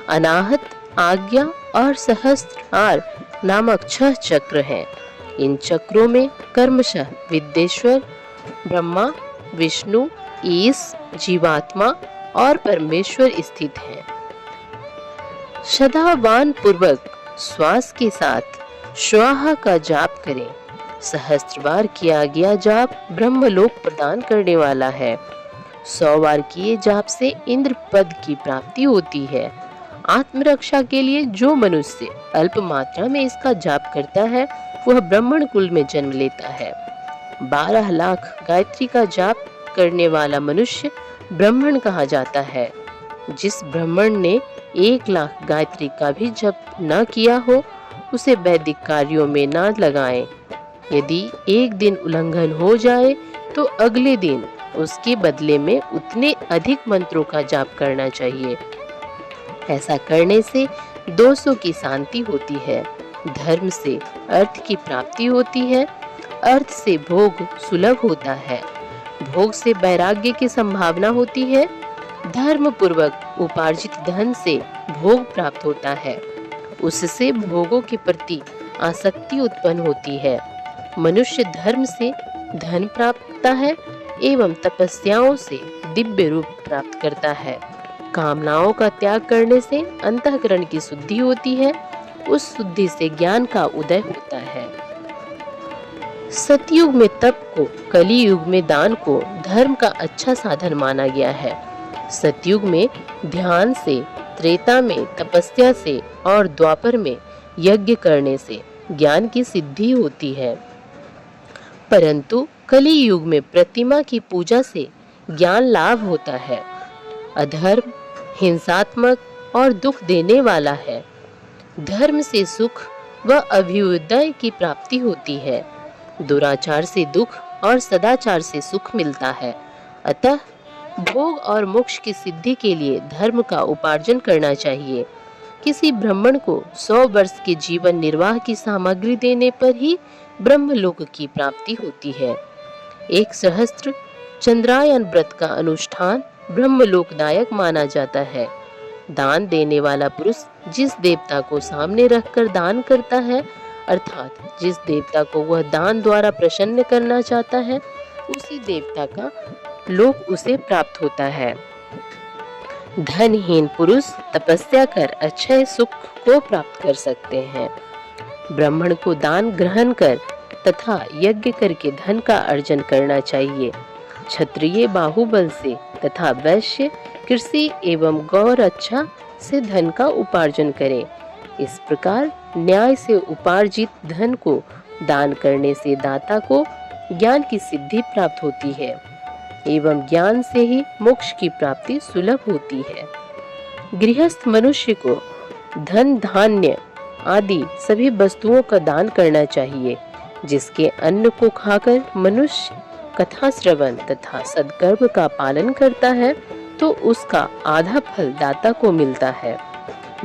अनाहत, आज्ञा और सहस्त्रार नामक 6 चक्र हैं। इन चक्रों में कर्मशः विद्येश्वर, ब्रह्मा, विष्णु, ईश, जीवात्मा और परमेश्वर स्थित हैं। सदावान पूर्वक श्वास के साथ स्वाहा का जाप करें। सहस्त्र बार किया गया जाप ब्रह्मलोक प्रदान करने वाला है। 100 बार किए जाप से इंद्र पद की प्राप्ति होती है। आत्मरक्षा के लिए जो मनुष्य अल्प मात्रा में इसका जाप करता है, वह ब्राह्मण कुल में जन्म लेता है। 12 लाख गायत्री का जाप करने वाला मनुष्य ब्राह्मण कहा जाता है। जिस ब्राह्मण ने 1 लाख गायत्री का भी जप न किया हो, उसे वैदिक कार्यों में न लगाएं। यदि एक दिन उल्लंघन हो जाए तो अगले दिन उसके बदले में उतने अधिक मंत्रों का जाप करना चाहिए। ऐसा करने से दोषों की शांति होती है, धर्म से अर्थ की प्राप्ति होती है, अर्थ से भोग सुलभ होता है, भोग से वैराग्य की संभावना होती है, धर्म पूर्वक उपार्जित धन से भोग प्राप्त होता है, उससे भोगों के प्रति आसक्ति उत्पन्न होती है। मनुष्य धर्म से धन प्राप्त करता है एवं तपस्याओं से दिव्य रूप प्राप्त करता है। कामनाओं का त्याग करने से अंतःकरण की शुद्धि होती है, उस शुद्धि से ज्ञान का उदय होता है। सतयुग में तप को, कली युग में दान को धर्म का अच्छा साधन माना गया है। सतयुग में ध्यान से, त्रेता में तपस्या से और द्वापर में यज्ञ करने से ज्ञान की सिद्धि होती है। परंतु कली युग में प्रतिमा की पूजा से ज्ञान लाभ होता है। अधर्म हिंसात्मक और दुख देने वाला है। धर्म से सुख व अभ्युदय की प्राप्ति होती है। दुराचार से दुख और सदाचार से सुख मिलता है। अतः भोग और मोक्ष की सिद्धि के लिए धर्म का उपार्जन करना चाहिए। किसी ब्राह्मण को 100 वर्ष के जीवन निर्वाह की सामग्री देने पर ही ब्रह्मलोक की प्राप्ति होती है। 1 सहस्त्र चंद्रायन व्रत का अनुष्ठान ब्रह्मलोकदायक माना जाता है। दान देने वाला पुरुष जिस देवता को सामने रखकर दान करता है, अर्थात जिस देवता को वह दान द्वारा प्रसन्न करना चाहता है, उसी देवता का लोक उसे प्राप्त होता है। धनहीन पुरुष तपस्या कर अक्षय सुख को प्राप्त कर सकते हैं। ब्राह्मण को दान ग्रहण कर तथा यज्ञ करके धन का अर्जन करना चाहिए। क्षत्रिय बाहुबल से तथा वैश्य कृषि एवं गौरक्षा से धन का उपार्जन करें। इस प्रकार न्याय से उपार्जित धन को दान करने से दाता को ज्ञान की सिद्धि प्राप्त होती है एवं ज्ञान से ही मोक्ष की प्राप्ति सुलभ होती है। गृहस्थ मनुष्य को धन, धान्य आदि सभी वस्तुओं का दान करना चाहिए। जिसके अन्न को खाकर मनुष्य कथा श्रवण तथा सद्कर्म का पालन करता है, तो उसका आधा फल दाता को मिलता है।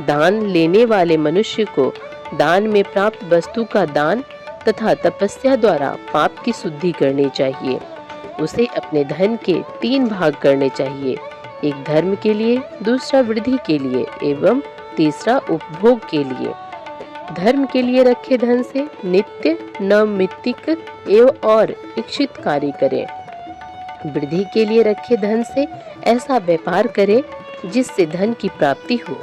दान लेने वाले मनुष्य को दान में प्राप्त वस्तु का दान तथा तपस्या द्वारा पाप की शुद्धि करनी चाहिए। उसे अपने धन के 3 भाग करने चाहिए, एक धर्म के लिए, दूसरा वृद्धि के लिए एवं तीसरा उपभोग के लिए। धर्म के लिए रखे धन से नित्य नैमित्तिक एवं और इच्छित कार्य करें। वृद्धि के लिए रखे धन से ऐसा व्यापार करें जिससे धन की प्राप्ति हो,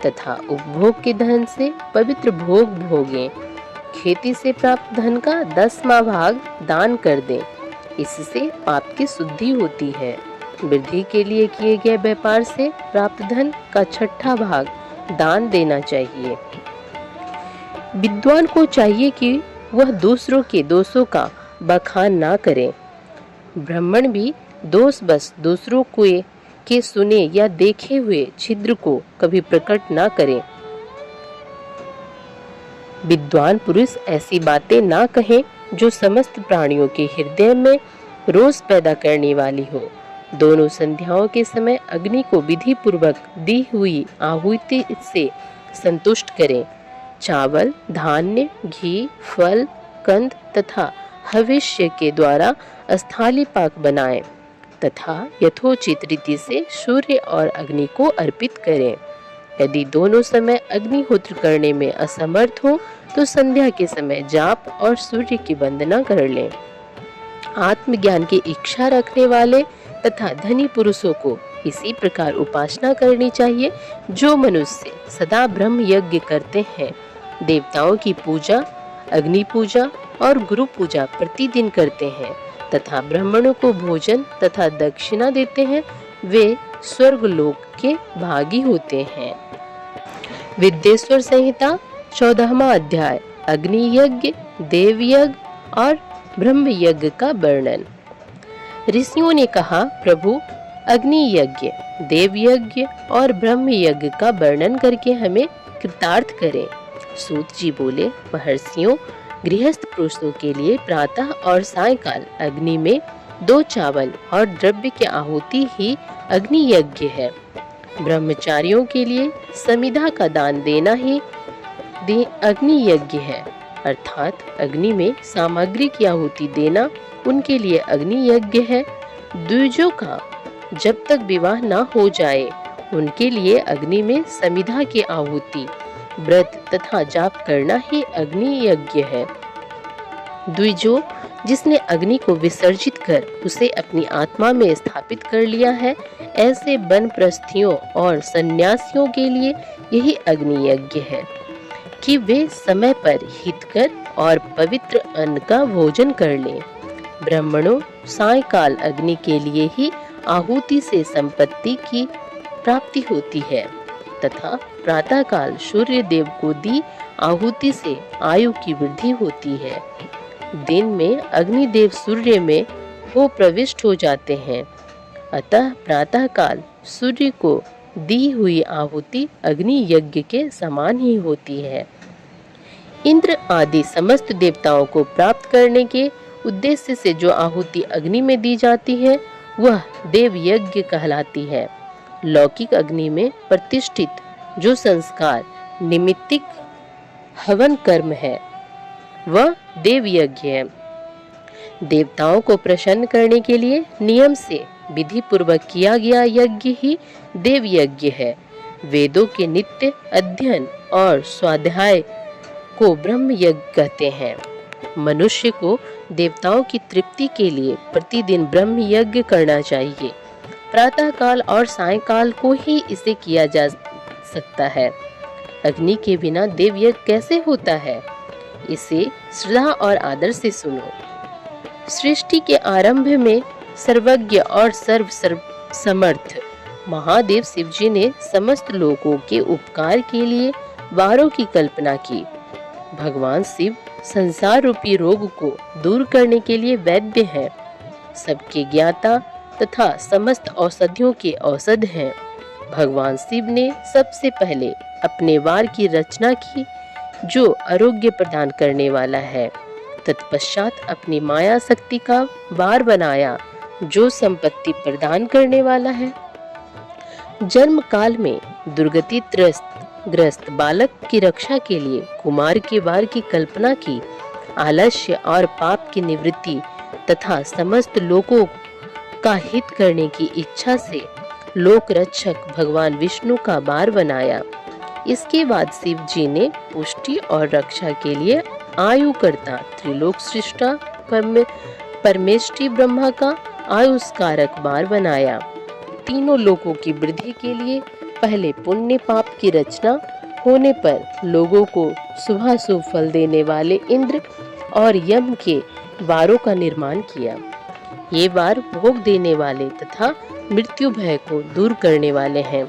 तथा उपभोग के धन से पवित्र भोग भोगें। खेती से प्राप्त धन का 10वां भाग दान कर दें, इससे पाप की शुद्धि होती है। वृद्धि के लिए किए गए व्यापार से प्राप्त धन का 6वां भाग दान देना चाहिए। विद्वान को चाहिए कि वह दूसरों के दोषों का बखान ना करे। ब्राह्मण भी दोष बस दूसरों के सुने या देखे हुए छिद्र को कभी प्रकट ना करें। विद्वान पुरुष ऐसी बातें ना कहें जो समस्त प्राणियों के हृदय में रोष पैदा करने वाली हो। दोनों संध्याओं के समय अग्नि को विधि पूर्वक दी हुई आहुति से संतुष्ट करें। चावल, धान्य, घी, फल, कंद तथा हविष्य के द्वारा स्थाली पाक बनाएं तथा यथोचित रीति से सूर्य और अग्नि को अर्पित करें। यदि दोनों समय अग्निहोत्र करने में असमर्थ हो तो संध्या के समय जाप और सूर्य की वंदना कर लें। आत्मज्ञान की इच्छा रखने वाले तथा धनी पुरुषों को इसी प्रकार उपासना करनी चाहिए जो मनुष्य सदा ब्रह्म यज्ञ करते हैं, देवताओं की पूजा, अग्नि पूजा और गुरु पूजा प्रतिदिन करते हैं तथा ब्राह्मणों को भोजन तथा दक्षिणा देते हैं, वे स्वर्गलोक के भागी होते हैं। विद्येश्वर संहिता 14वां अध्याय अग्नि यज्ञ, देव यज्ञ और ब्रह्म यज्ञ का वर्णन। ऋषियों ने कहा, प्रभु अग्नि यज्ञ, देव यज्ञ और ब्रह्म यज्ञ का वर्णन करके हमें कृतार्थ करें। सूत जी बोले, महर्षियों, गृहस्थ पुरुषों के लिए प्रातः और सायंकाल अग्नि में 2 चावल और द्रव्य की आहुति ही अग्नि यज्ञ है। ब्रह्मचारियों के लिए समिधा का दान देना ही अग्नि यज्ञ है, अर्थात अग्नि में सामग्री की आहुति देना उनके लिए अग्नि यज्ञ है। द्विजों का जब तक विवाह न हो जाए उनके लिए अग्नि में समिधा की आहुति, व्रत तथा जाप करना ही अग्नि यज्ञ है। द्विजो जिसने अग्नि को विसर्जित कर उसे अपनी आत्मा में स्थापित कर लिया है, ऐसे बनप्रस्थियों और सन्यासियों के लिए यही अग्नि यज्ञ है कि वे समय पर हितकर और पवित्र अन्न का भोजन कर लें। ब्राह्मणों, सायंकाल अग्नि के लिए ही आहुति से संपत्ति की प्राप्ति होती है तथा प्रातःकाल सूर्य देव को दी आहुति से आयु की वृद्धि होती है। दिन में अग्निदेव सूर्य में वो प्रविष्ट हो जाते हैं, अतः प्रातःकाल सूर्य को दी हुई आहुति अग्नि यज्ञ के समान ही होती है। इंद्र आदि समस्त देवताओं को प्राप्त करने के उद्देश्य से जो आहुति अग्नि में दी जाती है वह देव यज्ञ कहलाती है। लौकिक अग्नि में प्रतिष्ठित जो संस्कार निमित्तिक हवन कर्म है वह देव यज्ञ है। देवताओं को प्रसन्न करने के लिए नियम से विधि पूर्वक किया गया यज्ञ ही देव यज्ञ है। वेदों के नित्य अध्ययन और स्वाध्याय को ब्रह्म यज्ञ कहते हैं। मनुष्य को देवताओं की तृप्ति के लिए प्रतिदिन ब्रह्म यज्ञ करना चाहिए। प्रातःकाल और सायंकाल को ही इसे किया जा सकता है। अग्नि के बिना देव यज्ञ कैसे होता है, इसे श्रद्धा और आदर से सुनो। सृष्टि के आरंभ में सर्वज्ञ और सर्व समर्थ महादेव शिव जी ने समस्त लोगों के उपकार के लिए वारों की कल्पना की। भगवान शिव संसार रूपी रोग को दूर करने के लिए वैद्य हैं, सबके ज्ञाता तथा समस्त औषधियों के औषध हैं। भगवान शिव ने सबसे पहले अपने वार की रचना की जो आरोग्य प्रदान करने वाला है। तत्पश्चात अपनी माया शक्ति का वार बनाया जो संपत्ति प्रदान करने वाला है। जन्म काल में दुर्गति ग्रस्त बालक की रक्षा के लिए कुमार के वार की कल्पना की। आलस्य और पाप की निवृत्ति तथा समस्त लोगों का हित करने की इच्छा से लोक रक्षक भगवान विष्णु का बार बनाया। इसके बाद शिव जी ने पुष्टि और रक्षा के लिए आयुकर्ता त्रिलोक सृष्टा परमेष्टि ब्रह्मा का आयुष्कारक बार बनाया। तीनों लोगों की वृद्धि के लिए पहले पुण्य पाप की रचना होने पर लोगों को शुभाशुभ फल देने वाले इंद्र और यम के वारों का निर्माण किया। ये वार भोग देने वाले तथा मृत्यु भय को दूर करने वाले हैं।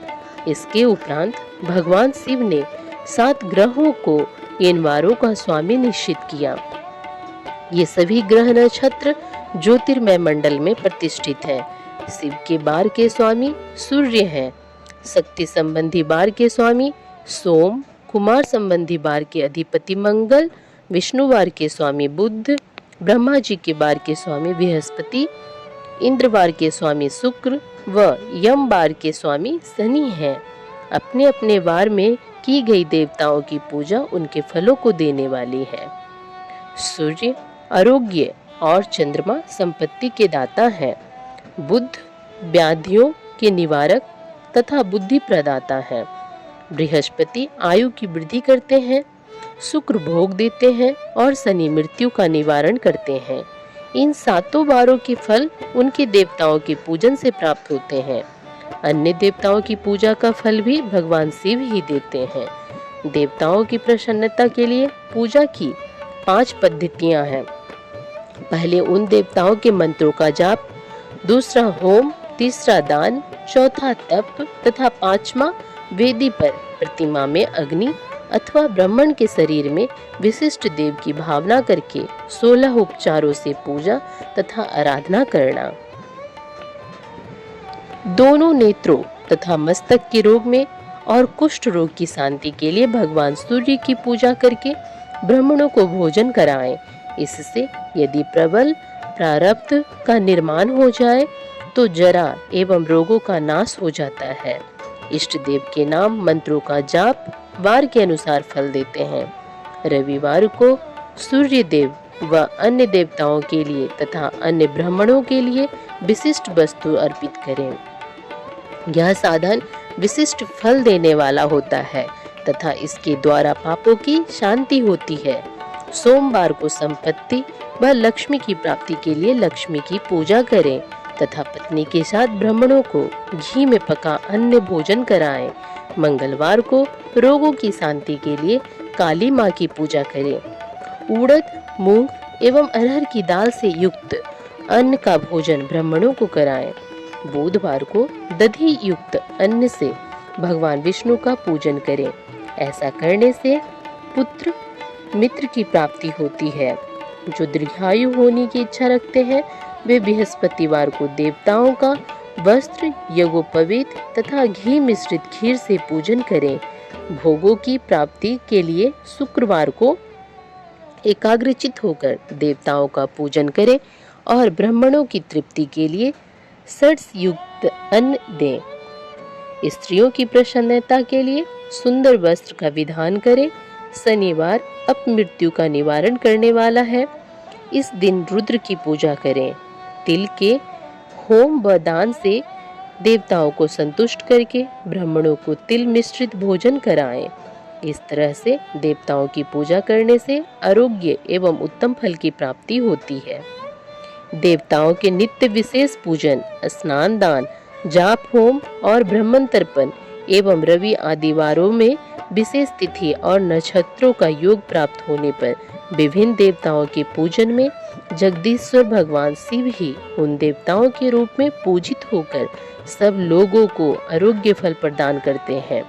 इसके उपरांत भगवान शिव ने 7 ग्रहों को इन वारों का स्वामी निश्चित किया। ये सभी ग्रह नक्षत्र ज्योतिर्मय मंडल में प्रतिष्ठित हैं। शिव के बार के स्वामी सूर्य हैं। शक्ति संबंधी बार के स्वामी सोम, कुमार संबंधी बार के अधिपति मंगल, विष्णु बार के स्वामी बुध, ब्रह्मा जी के बार के स्वामी बृहस्पति, इंद्र बार के स्वामी शुक्र व यम बार के स्वामी शनि हैं। अपने अपने बार में की गई देवताओं की पूजा उनके फलों को देने वाली है। सूर्य आरोग्य और चंद्रमा संपत्ति के दाता हैं। बुध व्याधियों के निवारक तथा बुद्धि प्रदाता है। बृहस्पति आयु की वृद्धि करते हैं। शुक्र भोग देते हैं और शनि मृत्यु का निवारण करते हैं। इन 7 बारों के फल उनके देवताओं के पूजन से प्राप्त होते हैं। अन्य देवताओं की पूजा का फल भी भगवान शिव ही देते हैं। देवताओं की प्रसन्नता के लिए पूजा की 5 पद्धतियां हैं। पहले उन देवताओं के मंत्रों का जाप, दूसरा होम, तीसरा दान, चौथा तप तथा 5वां वेदी पर प्रतिमा में अग्नि अथवा ब्राह्मण के शरीर में विशिष्ट देव की भावना करके 16 उपचारों से पूजा तथा आराधना करना। दोनों नेत्रों तथा मस्तक के रोग में और कुष्ठ रोग की शांति के लिए भगवान सूर्य की पूजा करके ब्राह्मणों को भोजन कराएं। इससे यदि प्रबल प्रारब्ध का निर्माण हो जाए तो जरा एवं रोगों का नाश हो जाता है। इष्ट देव के नाम मंत्रों का जाप वार के अनुसार फल देते हैं। रविवार को सूर्य देव व अन्य देवताओं के लिए तथा अन्य ब्राह्मणों के लिए विशिष्ट वस्तु अर्पित करें। यह साधन विशिष्ट फल देने वाला होता है तथा इसके द्वारा पापों की शांति होती है। सोमवार को संपत्ति व लक्ष्मी की प्राप्ति के लिए लक्ष्मी की पूजा करें तथा पत्नी के साथ ब्राह्मणों को घी में पका अन्न भोजन कराएं। मंगलवार को रोगों की शांति के लिए काली माँ की पूजा करें। उड़द, मूंग एवं अरहर की दाल से युक्त अन्न का भोजन ब्राह्मणों को कराएं। बुधवार को दधी युक्त अन्न से भगवान विष्णु का पूजन करें। ऐसा करने से पुत्र मित्र की प्राप्ति होती है। जो दीर्घायु होने की इच्छा रखते हैं वे बृहस्पतिवार को देवताओं का वस्त्र, यज्ञोपवीत तथा घी मिश्रित खीर से पूजन करें। भोगों की प्राप्ति के लिए शुक्रवार को एकाग्रचित होकर देवताओं का पूजन करें और ब्राह्मणों की तृप्ति के लिए षड्स युक्त अन्न दें। स्त्रियों की प्रसन्नता के लिए सुंदर वस्त्र का विधान करें। शनिवार अपमृत्यु का निवारण करने वाला है। इस दिन रुद्र की पूजा करें। तिल के होम व दान से देवताओं को संतुष्ट करके ब्राह्मणों को तिल मिश्रित भोजन कराएं। इस तरह से देवताओं की पूजा करने से आरोग्य एवं उत्तम फल की प्राप्ति होती है। देवताओं के नित्य विशेष पूजन, स्नान दान, जाप होम और ब्राह्मण तर्पण एवं रवि आदि वारों में विशेष तिथि और नक्षत्रों का योग प्राप्त होने पर विभिन्न देवताओं के पूजन में जगदीश्वर भगवान शिव ही उन देवताओं के रूप में पूजित होकर सब लोगों को आरोग्य फल प्रदान करते हैं।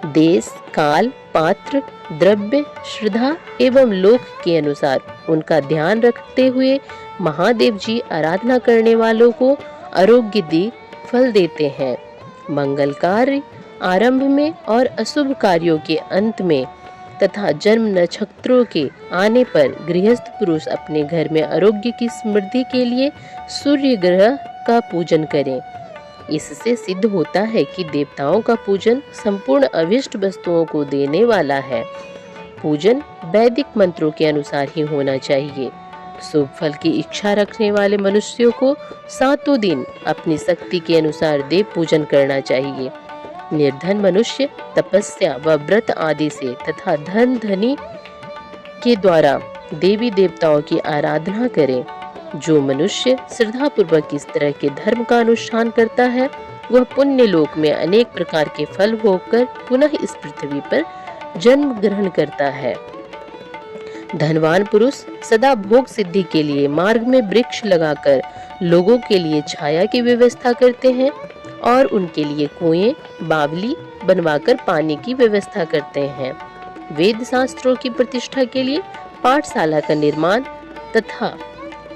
देश, काल, पात्र, द्रव्य, श्रद्धा एवं लोक के अनुसार उनका ध्यान रखते हुए महादेव जी आराधना करने वालों को आरोग्य दी फल देते हैं। मंगल कार्य आरंभ में और अशुभ कार्यों के अंत में तथा जन्म नक्षत्रों के आने पर गृहस्थ पुरुष अपने घर में आरोग्य की समृद्धि के लिए सूर्य ग्रह का पूजन करें। इससे सिद्ध होता है कि देवताओं का पूजन संपूर्ण अभिष्ट वस्तुओं को देने वाला है। पूजन वैदिक मंत्रों के अनुसार ही होना चाहिए। शुभ फल की इच्छा रखने वाले मनुष्यों को सातों दिन अपनी शक्ति के अनुसार देव पूजन करना चाहिए। निर्धन मनुष्य तपस्या व व्रत आदि से तथा धन धनी के द्वारा देवी देवताओं की आराधना करें। जो मनुष्य श्रद्धा पूर्वक इस तरह के धर्म का अनुष्ठान करता है वह पुण्य लोक में अनेक प्रकार के फल भोगकर पुनः इस पृथ्वी पर जन्म ग्रहण करता है। धनवान पुरुष सदा भोग सिद्धि के लिए मार्ग में वृक्ष लगाकर लोगों के लिए छाया की व्यवस्था करते हैं और उनके लिए कुएं, बावली बनवाकर पानी की व्यवस्था करते हैं। वेद शास्त्रों की प्रतिष्ठा के लिए पाठशाला का निर्माण तथा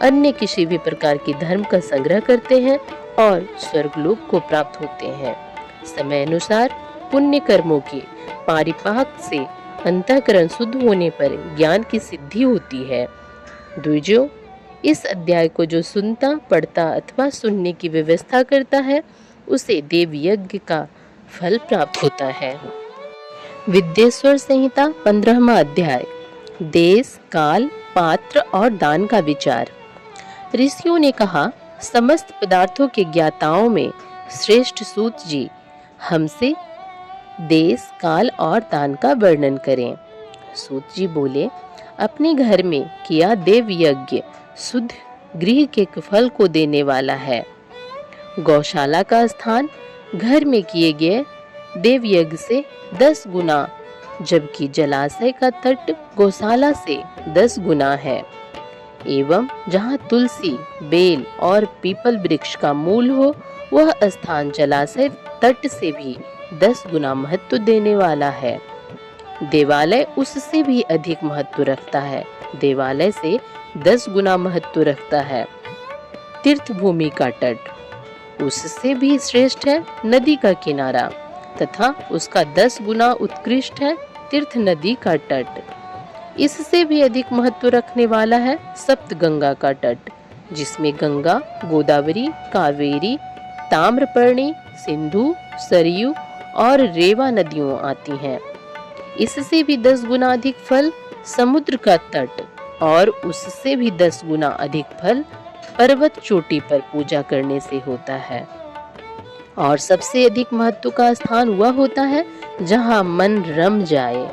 अन्य किसी भी प्रकार की धर्म का संग्रह करते हैं और स्वर्गलोक को प्राप्त होते हैं। समय अनुसार पुण्य कर्मों के पारिपाक से अंतःकरण शुद्ध होने पर ज्ञान की सिद्धि होती है। द्विजो, इस अध्याय को जो सुनता, पढ़ता अथवा सुनने की व्यवस्था करता है उसे देव यज्ञ का फल प्राप्त होता है। विद्येश्वर संहिता 15वां अध्याय, देश, काल, पात्र और दान का विचार। ऋषियों ने कहा, समस्त पदार्थों के ज्ञाताओं में श्रेष्ठ सूत जी हमसे देश, काल और दान का वर्णन करें। सूत जी बोले, अपने घर में किया देव यज्ञ शुद्ध गृह के फल को देने वाला है। गौशाला का स्थान घर में किए गए देव यज्ञ से 10 गुना, जबकि जलाशय का तट गौशाला से 10 गुना है। एवं जहाँ तुलसी, बेल और पीपल वृक्ष का मूल हो वह स्थान जलाशय तट से भी 10 गुना महत्व देने वाला है। देवालय उससे भी अधिक महत्व रखता है। देवालय से 10 गुना महत्व रखता है। तीर्थ भूमि का तट उससे भी श्रेष्ठ है नदी का किनारा तथा उसका 10 गुना उत्कृष्ट है तीर्थ नदी का तट। इससे भी अधिक महत्व रखने वाला है सप्त गंगा का तट, जिसमें गंगा, गोदावरी, कावेरी, ताम्रपर्णी, सिंधु, सरयू और रेवा नदियों आती हैं। इससे भी 10 गुना अधिक फल समुद्र का तट और उससे भी 10 गुना अधिक फल पर्वत चोटी पर पूजा करने से होता है। और सबसे अधिक महत्व का स्थान वह होता है जहाँ मन रम जाए।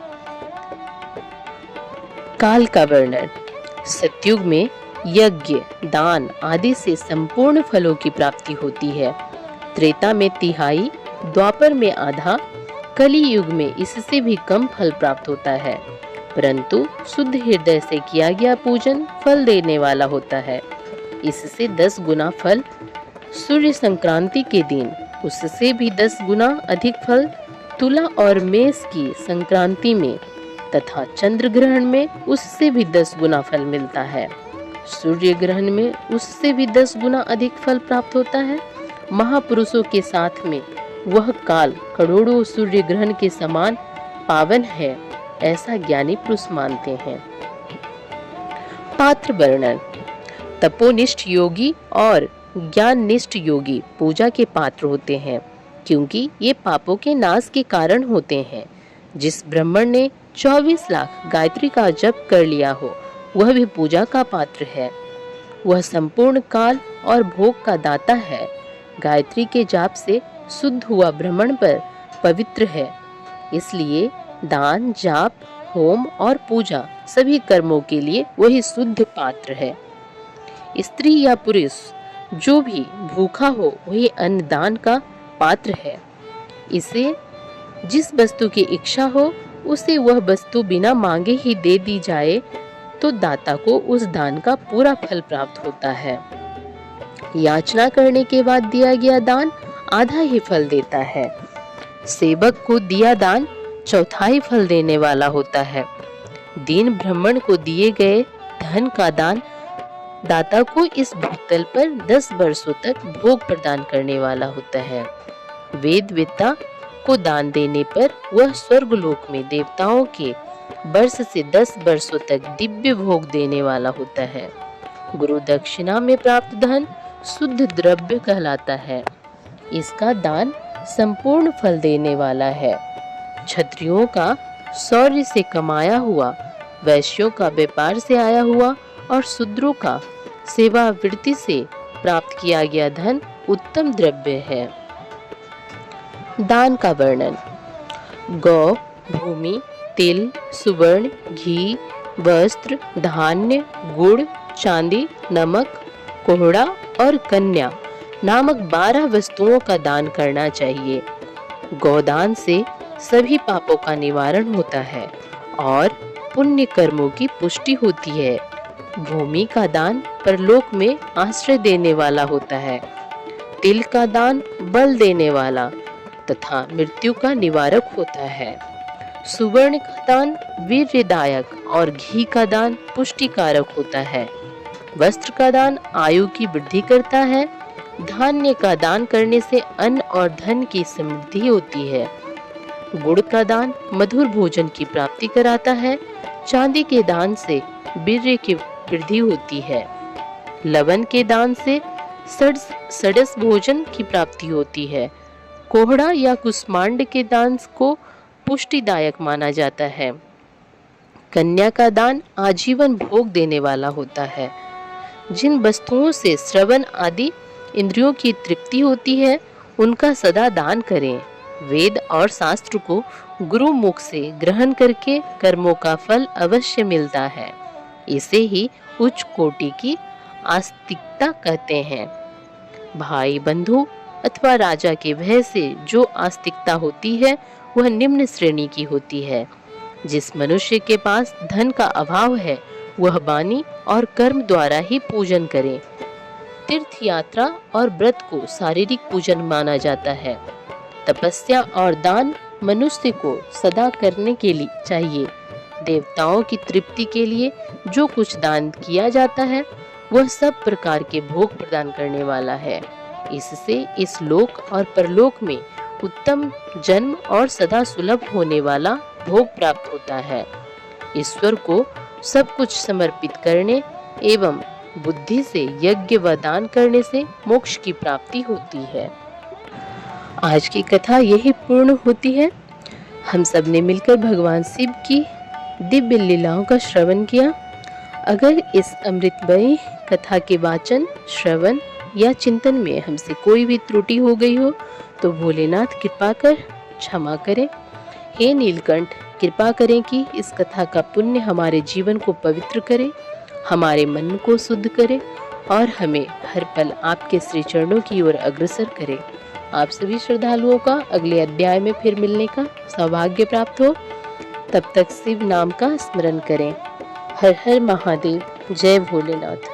काल का वर्णन। सतयुग में यज्ञ, दान आदि से संपूर्ण फलों की प्राप्ति होती है। त्रेता में तिहाई, द्वापर में आधा, कली युग में इससे भी कम फल प्राप्त होता है, परंतु शुद्ध हृदय से किया गया पूजन फल देने वाला होता है। इससे 10 गुना फल सूर्य संक्रांति के दिन, उससे भी 10 गुना अधिक फल तुला और मेष की संक्रांति में तथा चंद्र ग्रहण में उससे भी 10 गुना फल मिलता है। सूर्य ग्रहण में उससे भी 10 गुना अधिक फल प्राप्त होता है। महापुरुषों के साथ में वह काल करोड़ों सूर्य ग्रहण के समान पावन है, ऐसा ज्ञानी पुरुष मानते हैं। पात्र वर्णन। तपोनिष्ठ योगी और ज्ञाननिष्ठ योगी पूजा के पात्र होते हैं, क्योंकि ये पापों के नाश के कारण होते हैं। जिस ब्राह्मण ने 24 लाख गायत्री का जप कर लिया हो वह भी पूजा का पात्र है। वह संपूर्ण काल और भोग का दाता है। गायत्री के जाप से शुद्ध हुआ ब्राह्मण पर पवित्र है। इसलिए दान, जाप, होम और पूजा सभी कर्मों के लिए वही शुद्ध पात्र है। स्त्री या पुरुष जो भी भूखा हो वही अन्नदान का पात्र है। इसे जिस वस्तु की इच्छा हो उसे वह वस्तु बिना मांगे ही दे दी जाए तो दाता को उस दान का पूरा फल प्राप्त होता है। याचना करने के बाद दिया गया दान आधा ही फल देता है। सेवक को दिया दान चौथाई फल देने वाला होता है। दीन ब्राह्मण को दिए गए धन का दान दाता को इस भूतल पर 10 वर्षों तक भोग प्रदान करने वाला होता है। वेद वेत्ता को दान देने पर वह स्वर्गलोक में देवताओं के वर्ष से 10 वर्षों तक दिव्य भोग देने वाला होता है। गुरु दक्षिणा में प्राप्त धन शुद्ध द्रव्य कहलाता है। इसका दान संपूर्ण फल देने वाला है। क्षत्रियों का शौर्य से कमाया हुआ, वैश्यों का व्यापार से आया हुआ और शूद्रों का सेवावृत्ति से प्राप्त किया गया धन उत्तम द्रव्य है। दान का वर्णन। गौ, भूमि, तिल, सुवर्ण, घी, वस्त्र, धान्य, गुड़, चांदी, नमक, कोहड़ा और कन्या नामक 12 वस्तुओं का दान करना चाहिए। गोदान से सभी पापों का निवारण होता है और पुण्य कर्मों की पुष्टि होती है। भूमि का दान परलोक में आश्रय देने वाला होता है। तिल का दान बल देने वाला तथा मृत्यु का निवारक होता है। सुवर्ण का दान वीर्यदायक और घी का दान पुष्टिकारक होता है। वस्त्र का दान आयु की वृद्धि करता है। धान्य का दान करने से अन्न और धन की समृद्धि होती है। गुड़ का दान मधुर भोजन की प्राप्ति कराता है। चांदी के दान से वीर्य की वृद्धि होती है। लवण के दान से सड़स भोजन की प्राप्ति होती है। कोहड़ा या कुष्मांड के दान को पुष्टिदायक माना जाता है। कन्या का दान आजीवन भोग देने वाला होता है। जिन वस्तुओं से श्रवण आदि इंद्रियों की तृप्ति होती है उनका सदा दान करें। वेद और शास्त्र को गुरु मुख से ग्रहण करके कर्मों का फल अवश्य मिलता है। इसे ही उच्च कोटि की आस्तिकता कहते हैं। भाई बंधु अथवा राजा के भय से जो आस्तिकता होती है वह निम्न श्रेणी की होती है। जिस मनुष्य के पास धन का अभाव है वह वाणी और कर्म द्वारा ही पूजन करे। तीर्थ यात्रा और व्रत को शारीरिक पूजन माना जाता है। तपस्या और दान मनुष्य को सदा करने के लिए चाहिए। देवताओं की तृप्ति के लिए जो कुछ दान किया जाता है वह सब प्रकार के भोग प्रदान करने वाला है। इससे इस लोक और परलोक में उत्तम जन्म और सदा सुलभ होने वाला भोग प्राप्त होता है। ईश्वर को सब कुछ समर्पित करने एवं बुद्धि से यज्ञ व दान करने से मोक्ष की प्राप्ति होती है। आज की कथा यही पूर्ण होती है। हम सब ने मिलकर भगवान शिव की दिव्य लीलाओं का श्रवण किया। अगर इस अमृतमयी कथा के वाचन, श्रवण या चिंतन में हमसे कोई भी त्रुटि हो गई हो तो भोलेनाथ कृपा कर क्षमा करें। हे नीलकंठ, कृपा करें कि इस कथा का पुण्य हमारे जीवन को पवित्र करे, हमारे मन को शुद्ध करे और हमें हर पल आपके श्री चरणों की ओर अग्रसर करे। आप सभी श्रद्धालुओं का अगले अध्याय में फिर मिलने का सौभाग्य प्राप्त हो। तब तक शिव नाम का स्मरण करें। हर हर महादेव। जय भोलेनाथ।